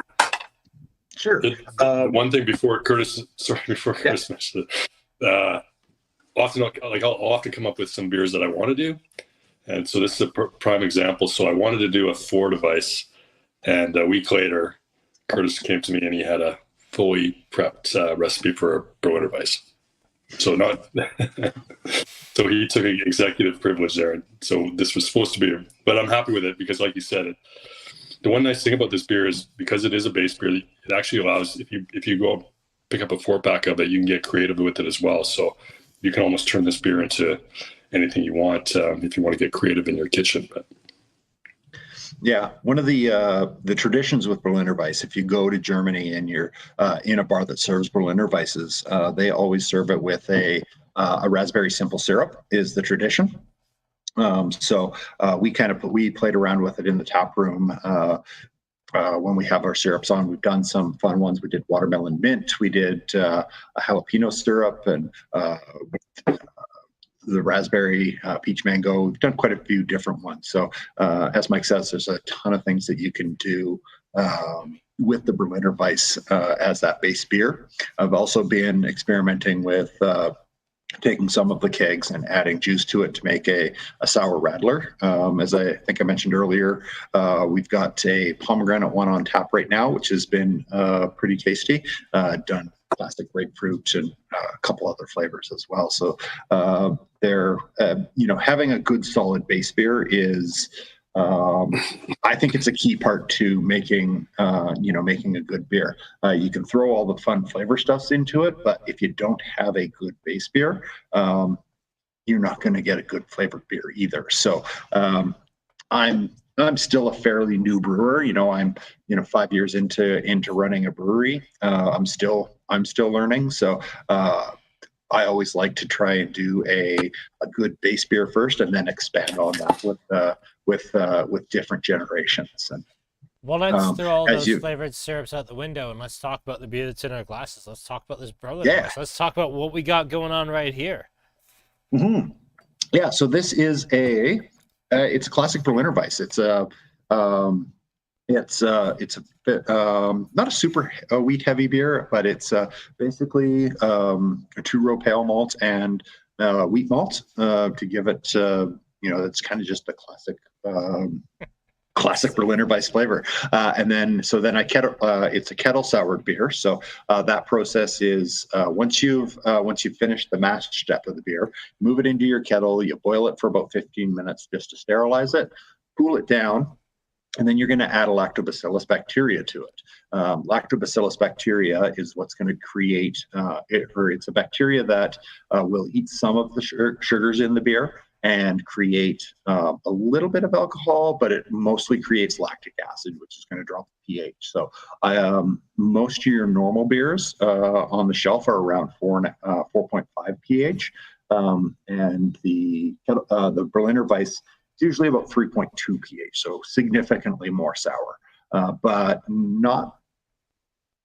Sure. One thing before Curtis mentioned it, often I'll often come up with some beers that I want to do, and so this is a prime example. So I wanted to do a 4 device And a week later, Curtis came to me and he had a fully prepped recipe for a Berliner Weiss. So so he took an executive privilege there. So this was supposed to be, but I'm happy with it because, like you said, the one nice thing about this beer is because it is a base beer, it actually allows, if you go pick up a 4-pack of it, you can get creative with it as well. So you can almost turn this beer into anything you want if you want to get creative in your kitchen. But yeah, one of the traditions with Berliner Weiss, if you go to Germany and you're in a bar that serves Berliner Weisses, they always serve it with a raspberry simple syrup is the tradition. So we played around with it in the tap room when we have our syrups on. We've done some fun ones. We did watermelon mint. We did a jalapeno syrup and the raspberry, peach mango. We've done quite a few different ones. So as Mike says, there's a ton of things that you can do with the Berliner Weiss as that base beer. I've also been experimenting with taking some of the kegs and adding juice to it to make a sour radler. As I think I mentioned earlier, we've got a pomegranate one on tap right now, which has been pretty tasty. Done classic grapefruit and a couple other flavors as well. So having a good solid base beer is, I think it's a key part to making a good beer. You can throw all the fun flavor stuffs into it, but if you don't have a good base beer, you're not going to get a good flavored beer either. So I'm still a fairly new brewer. I'm 5 years into running a brewery. I'm still learning. So I always like to try and do a good base beer first, and then expand on that with different generations. And well, let's throw all those flavored syrups out the window, and let's talk about the beer that's in our glasses. Let's talk about this Berliner Weiss. Let's talk about what we got going on right here. Mm-hmm. Yeah, so this is it's a classic Berliner Weiss. It's a not a super wheat heavy beer, but it's basically a 2-row pale malt and wheat malt to give it, it's kind of just a classic Berliner Weiss flavor. And then it's a kettle soured beer. So that process is once you've finished the mash step of the beer, move it into your kettle, you boil it for about 15 minutes just to sterilize it, cool it down. And then you're going to add a lactobacillus bacteria to it. Lactobacillus bacteria is what's going to create, it's a bacteria that will eat some of the sugars in the beer and create a little bit of alcohol, but it mostly creates lactic acid, which is going to drop the pH. So most of your normal beers on the shelf are around 4.5 pH. And the Berliner Weiss, it's usually about 3.2 pH, so significantly more sour, but not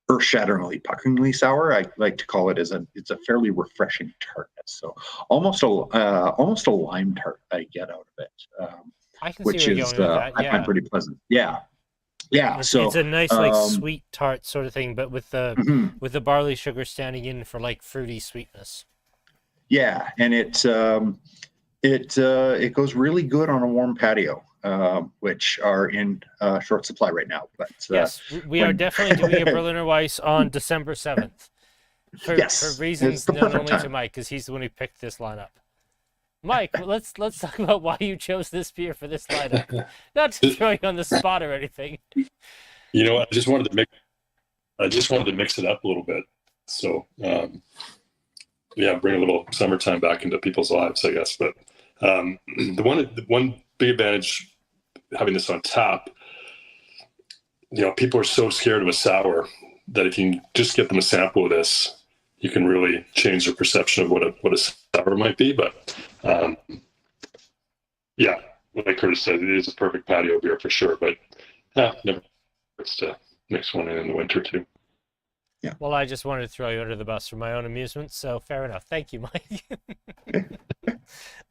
earth-shatteringly, puckeringly sour. I like to call it it's a fairly refreshing tartness. So almost a lime tart I get out of it, I can which see where you're is going with that. I find pretty pleasant. Yeah. It's a nice sweet tart sort of thing, but with the barley sugar standing in for like fruity sweetness. Yeah, and it goes really good on a warm patio, which are in short supply right now. But yes, we are definitely doing a Berliner Weiss on December 7th. For reasons known only to Mike, because he's the one who picked this lineup. Mike, let's talk about why you chose this beer for this lineup. Not to throw you on the spot or anything. I just wanted to mix it up a little bit. So bring a little summertime back into people's lives, I guess. But the one big advantage having this on tap, people are so scared of a sour that if you can just get them a sample of this, you can really change their perception of what a sour might be. But like Curtis said, it is a perfect patio beer for sure. But never hurts to mix one in the winter too. Yeah. Well, I just wanted to throw you under the bus for my own amusement, so fair enough. Thank you, Mike.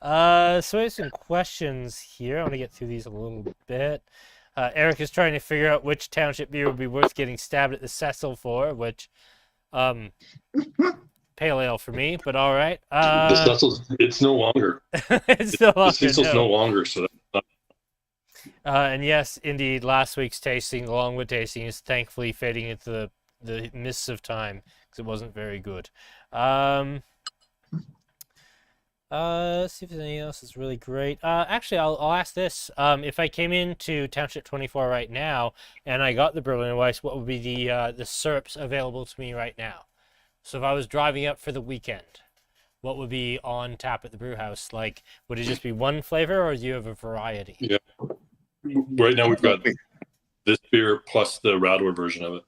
So I have some questions here. I want to get through these a little bit. Eric is trying to figure out which Township beer would be worth getting stabbed at the Cecil for, which pale ale for me, but all right. The Cecil's, it's no longer. It's no longer. The Cecil's no longer, so that's not... And yes, indeed, last week's tasting, the Longwood tasting, is thankfully fading into the mists of time because it wasn't very good. Let's see if there's anything else that's really great. Actually, I'll ask this. If I came into Township 24 right now and I got the Berliner Weiss, what would be the syrups available to me right now? So if I was driving up for the weekend, what would be on tap at the brew house? Like, would it just be one flavor, or do you have a variety? Yeah. Right now we've got this beer plus the Radler version of it.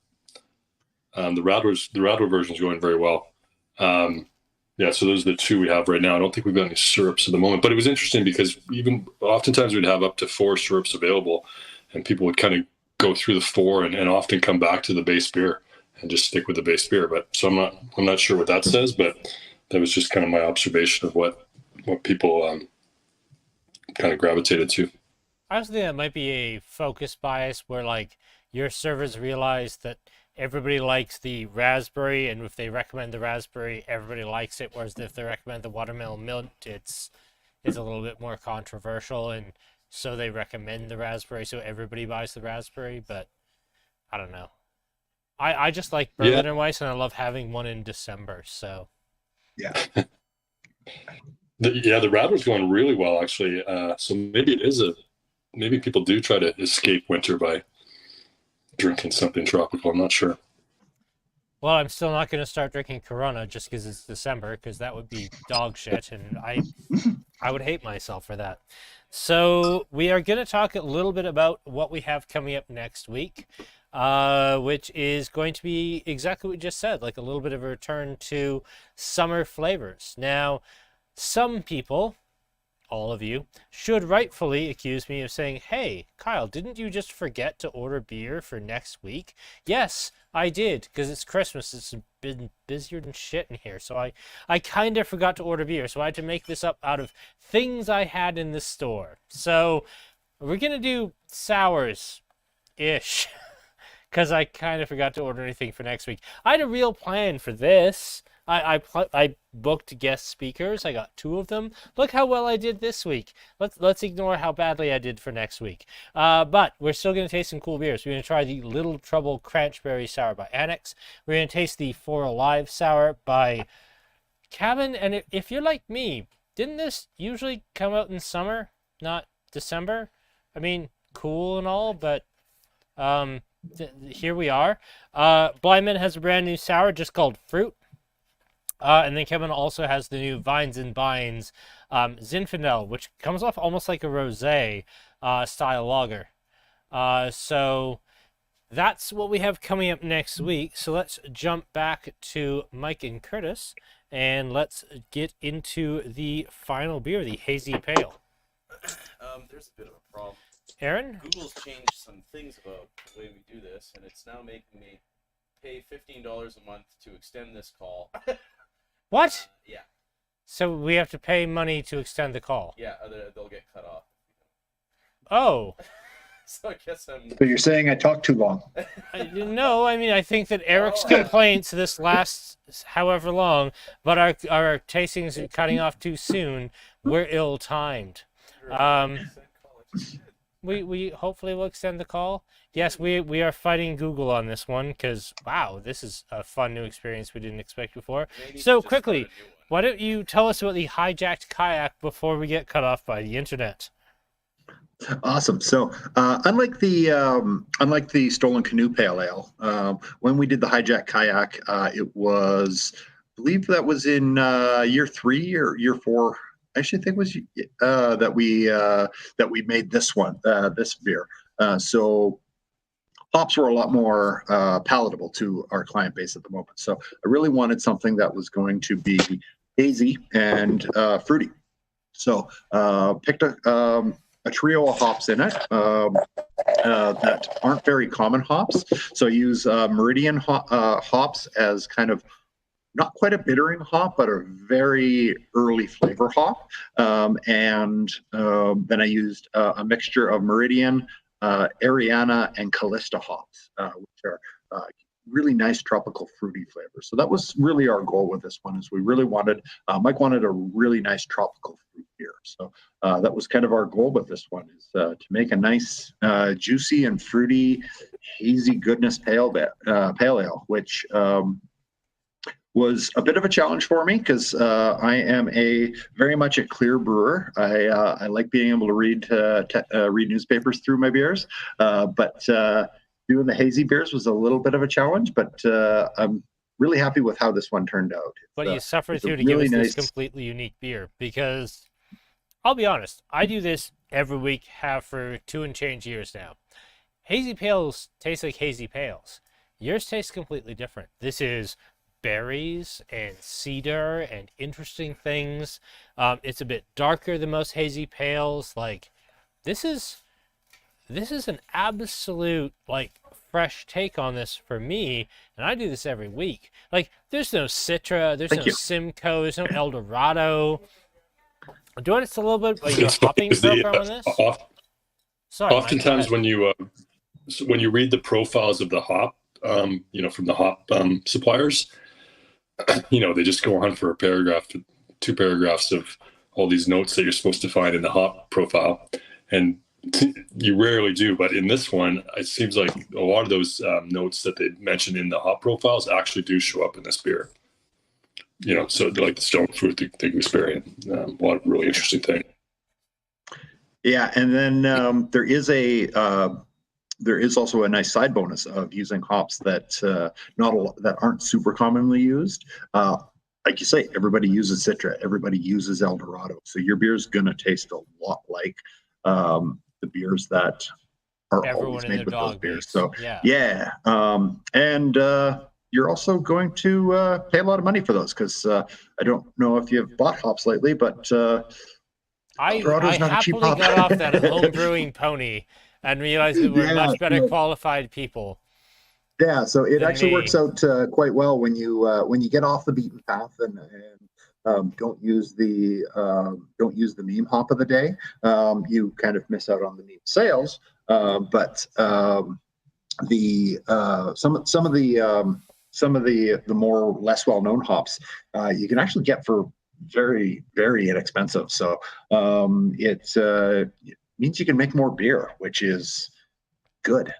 The Radler version is going very well. Yeah, so those are the two we have right now. I don't think we've got any syrups at the moment, but it was interesting because even oftentimes we'd have up to 4 syrups available, and people would kind of go through the 4 and often come back to the base beer and just stick with the base beer. But so I'm not sure what that says, but that was just kind of my observation of what people kind of gravitated to. I also think that might be a focus bias where like your servers realize that everybody likes the raspberry, and if they recommend the raspberry, everybody likes it. Whereas if they recommend the watermelon mint, it's a little bit more controversial, and so they recommend the raspberry, so everybody buys the raspberry. But I don't know. I just like Berliner Weiss, and I love having one in December. So Yeah. The Radler's going really well actually. So maybe people do try to escape winter by drinking something tropical. I'm not sure. Well, I'm still not going to start drinking Corona just because it's December, because that would be dog shit, and I would hate myself for that. So we are going to talk a little bit about what we have coming up next week, which is going to be exactly what we just said, like a little bit of a return to summer flavors. Now, some people, all of you, should rightfully accuse me of saying, hey, Kyle, didn't you just forget to order beer for next week? Yes, I did, because it's Christmas. It's been busier than shit in here. So I kind of forgot to order beer. So I had to make this up out of things I had in the store. So we're going to do sours-ish, because I kind of forgot to order anything for next week. I had a real plan for this. I booked guest speakers. I got 2 of them. Look how well I did this week. Let's ignore how badly I did for next week. But we're still going to taste some cool beers. We're going to try the Little Trouble Cranchberry Sour by Annex. We're going to taste the For Alive Sour by Cabin. And if you're like me, didn't this usually come out in summer, not December? I mean, cool and all, but here we are. Blind Man has a brand new sour just called Fruit. And then Kevin also has the new Vines and Binds Zinfandel, which comes off almost like a rosé style lager. So that's what we have coming up next week. So let's jump back to Mike and Curtis, and let's get into the final beer, the Hazy Pale. There's a bit of a problem. Aaron? Google's changed some things about the way we do this, and it's now making me pay $15 a month to extend this call. What? Yeah. So we have to pay money to extend the call? Yeah, they'll get cut off. Oh. So I guess I'm... So you're saying I talked too long? No, I mean, I think that Eric's complaints this lasts however long, but our tastings are cutting off too soon. We're ill-timed. We hopefully will extend the call. Yes, we are fighting Google on this one because, wow, this is a fun new experience we didn't expect before. So quickly, why don't you tell us about the hijacked kayak before we get cut off by the internet? Awesome. So unlike the Stolen Canoe Pale Ale, when we did the hijacked kayak, it was, I believe that was in year 3 or year 4. Actually, I think it was that we made this one, this beer. So hops were a lot more palatable to our client base at the moment. So I really wanted something that was going to be hazy and fruity. So picked a trio of hops in it that aren't very common hops. So I use Meridian hops as kind of not quite a bittering hop, but a very early flavor hop. And then I used a mixture of Meridian, Ariana, and Callista hops, which are really nice tropical fruity flavors. So that was really our goal with this one, is we really wanted, Mike wanted a really nice tropical fruit beer. So that was kind of our goal with this one, is to make a nice, juicy and fruity, hazy goodness pale ale, which was a bit of a challenge for me because I am very much a clear brewer. I like being able to read newspapers through my beers, but doing the hazy beers was a little bit of a challenge. But I'm really happy with how this one turned out. But you suffered through to really give us nice, this completely unique beer, because I'll be honest, I do this every week, have for 2 and change years now. Hazy pales taste like hazy pales. Yours tastes completely different. This is berries and cedar and interesting things. It's a bit darker than most hazy pales. Like, this is an absolute, like, fresh take on this for me, and I do this every week. Like, there's no Citra, there's no Simcoe, there's no El Dorado. Do you want us a little bit about your hopping program on this? Sorry, oftentimes when you read the profiles of the hop, from the hop suppliers, they just go on for a paragraph to 2 paragraphs of all these notes that you're supposed to find in the hop profile, and you rarely do. But in this one, it seems like a lot of those notes that they mentioned in the hop profiles actually do show up in this beer. So like the stone fruit, the gooseberry, a lot of really interesting things. Yeah, and then there is also a nice side bonus of using hops that that aren't super commonly used. Like you say, everybody uses Citra, everybody uses El Dorado, so your beer is going to taste a lot like the beers that are always made with those beers. So yeah. And you're also going to pay a lot of money for those, because I don't know if you've bought hops lately, but I happily got off that home brewing pony and realized that we're much better qualified people. Yeah, so it actually works out quite well when you get off the beaten path and don't use the meme hop of the day. You kind of miss out on the meme sales, but some of the more less well known hops you can actually get for very, very inexpensive. So it means you can make more beer, which is good.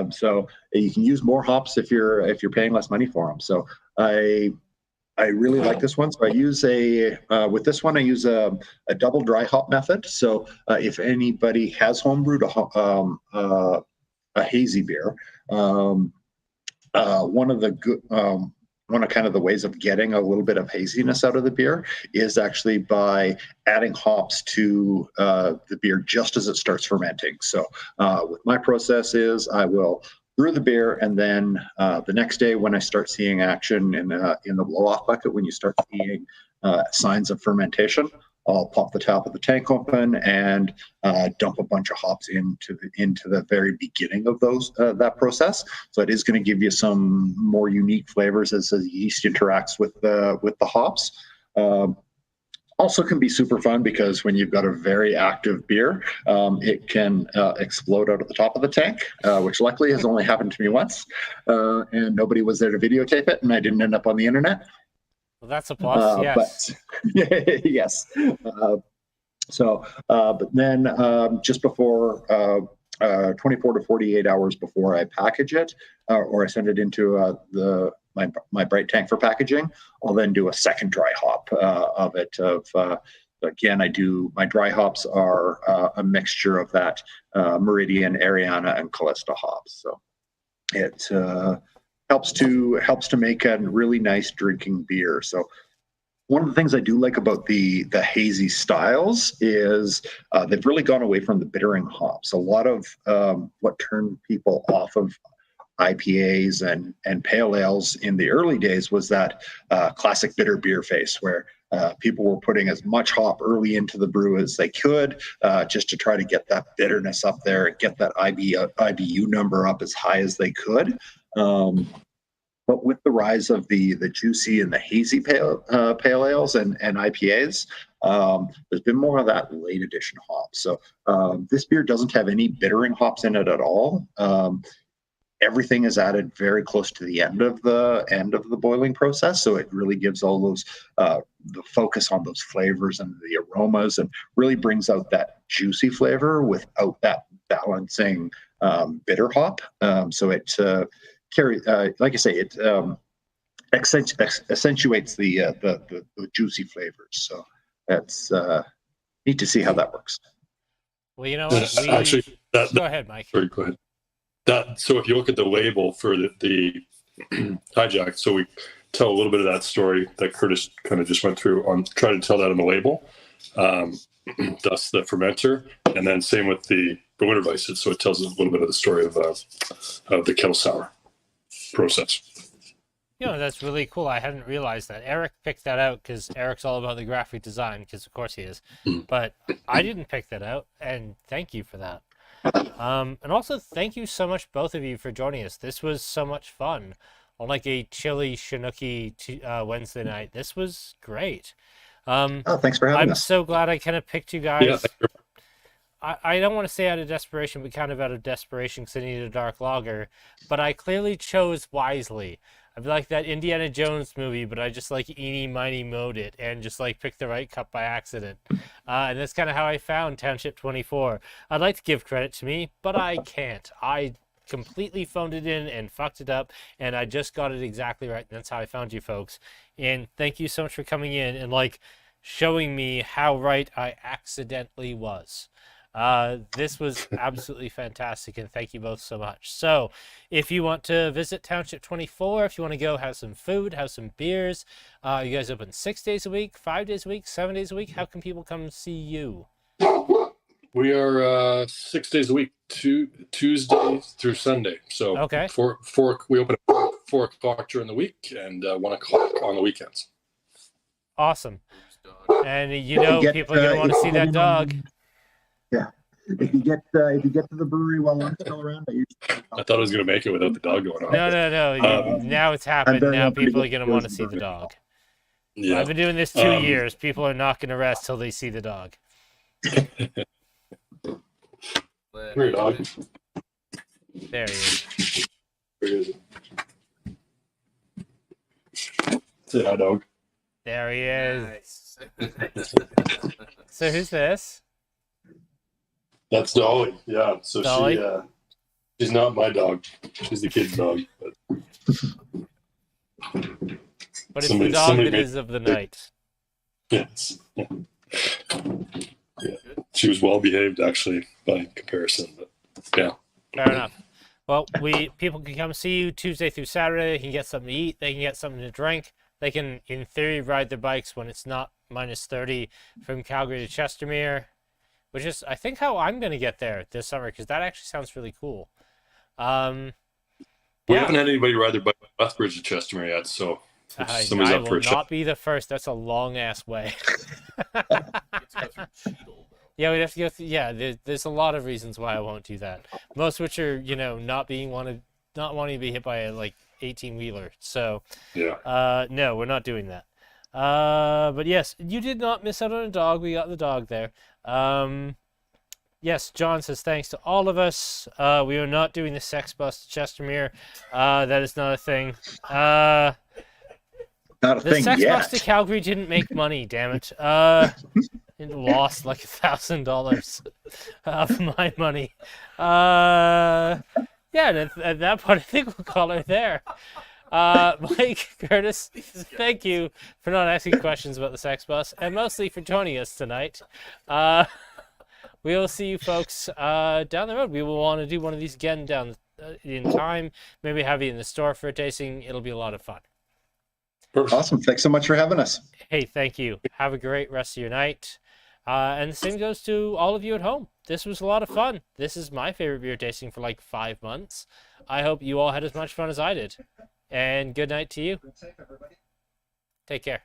So you can use more hops if you're paying less money for them. So I really like this one. So I use with this one I use a double dry hop method. So if anybody has homebrewed a hazy beer, one of kind of the ways of getting a little bit of haziness out of the beer is actually by adding hops to the beer just as it starts fermenting. So with my process is I will brew the beer, and then the next day when I start seeing action in the blow-off bucket, when you start seeing signs of fermentation, I'll pop the top of the tank open and dump a bunch of hops into the very beginning of that process. So it is going to give you some more unique flavors as the yeast interacts with the hops. Also can be super fun because when you've got a very active beer, it can explode out of the top of the tank, which luckily has only happened to me once, and nobody was there to videotape it, and I didn't end up on the internet. Well, that's a plus, yes. But, yes. But then just before 24 to 48 hours before I package it, or I send it into my bright tank for packaging, I'll then do a second dry hop of it. Again, my dry hops are a mixture of that Meridian, Ariana, and Callista hops. So it helps to make a really nice drinking beer. So one of the things I do like about the hazy styles is they've really gone away from the bittering hops. A lot of what turned people off of IPAs and pale ales in the early days was that classic bitter beer face, where people were putting as much hop early into the brew as they could, just to try to get that bitterness up there and get that IBU number up as high as they could. But with the rise of the juicy and the hazy pale ales and IPAs, there's been more of that late edition hops. So this beer doesn't have any bittering hops in it at all. everything is added very close to the end of the boiling process, so it really gives all those the focus on those flavors and the aromas, and really brings out that juicy flavor without that balancing bitter hop. So it like I say, it accentuates the juicy flavors. So that's neat to see how that works. Well, you know what? Actually, Go ahead, Mike. Sorry, go ahead. So if you look at the label for the hijack, so we tell a little bit of that story that Curtis kind of just went through on trying to tell that on the label. Thus the fermenter, and then same with the winter vices. So it tells us a little bit of the story of the kettle sour process. You know, that's really cool. I hadn't realized that. Eric picked that out because Eric's all about the graphic design, because of course he is. But I didn't pick that out, and thank you for that. And also, thank you so much, both of you, for joining us. This was so much fun. On like a chilly Chinooki Wednesday night. This was great. Thanks for having us. I'm so glad I kind of picked you guys. Yeah, I don't want to say out of desperation, but kind of out of desperation because I needed a dark lager. But I clearly chose wisely. I'd be like that Indiana Jones movie, but I just like eeny, miny, mowed it and just like picked the right cup by accident. And that's kind of how I found Township 24. I'd like to give credit to me, but I can't. I completely phoned it in and fucked it up, and I just got it exactly right. And that's how I found you folks. And thank you so much for coming in and like showing me how right I accidentally was. This was absolutely fantastic, and thank you both so much. So if you want to visit Township 24, if you want to go have some food, have some beers, you guys open 6 days a week, 5 days a week, 7 days a week? How can people come see you? We are 6 days a week, Tuesday through Sunday. So okay. We open at 4 o'clock during the week and 1 o'clock on the weekends. Awesome. And people are going to want to see that dog. Yeah. If you get to the brewery while I'm still around, I thought I was going to make it without the dog going on. No. Now it's happened. Now people are going to want to see the dog. Yeah. I've been doing this 2 years. People are not going to rest till they see the dog. Here, dog. There he is. Where is it? Say hi, dog. There he is. Nice. So who's this? That's Dolly. Yeah. So Dolly? she's not my dog. She's the kid's dog. But it's the dog that is of the night. Yes. Yeah. She was well behaved, actually, by comparison. But yeah. Fair enough. Well, people can come see you Tuesday through Saturday. They can get something to eat. They can get something to drink. They can, in theory, ride their bikes when it's not minus 30 from Calgary to Chestermere, which is, I think, how I'm going to get there this summer, because that actually sounds really cool. We haven't had anybody ride their bike from Lethbridge to Chestermere yet, so somebody's up for a shot. I will not be the first. That's a long-ass way. Yeah, we'd have to go through. Yeah, there's a lot of reasons why I won't do that. Most of which are, not wanting to be hit by a 18-wheeler. So, yeah. No, we're not doing that. But yes, you did not miss out on a dog. We got the dog there. Yes, John says thanks to all of us. We are not doing the sex bus to Chestermere. That is not a thing. Not a the thing sex yet. bus to Calgary didn't make money. Damn it. It lost like $1,000 of my money. Yeah, at that point, I think we'll call her there. Mike, Curtis, thank you for not asking questions about the sex bus, and mostly for joining us tonight. We will see you folks down the road. We will want to do one of these again down in time. Maybe have you in the store for a tasting. It'll be a lot of fun. Awesome. Thanks so much for having us. Hey, thank you. Have a great rest of your night. And the same goes to all of you at home. This was a lot of fun. This is my favorite beer tasting for 5 months. I hope you all had as much fun as I did. And good night to you. Take care.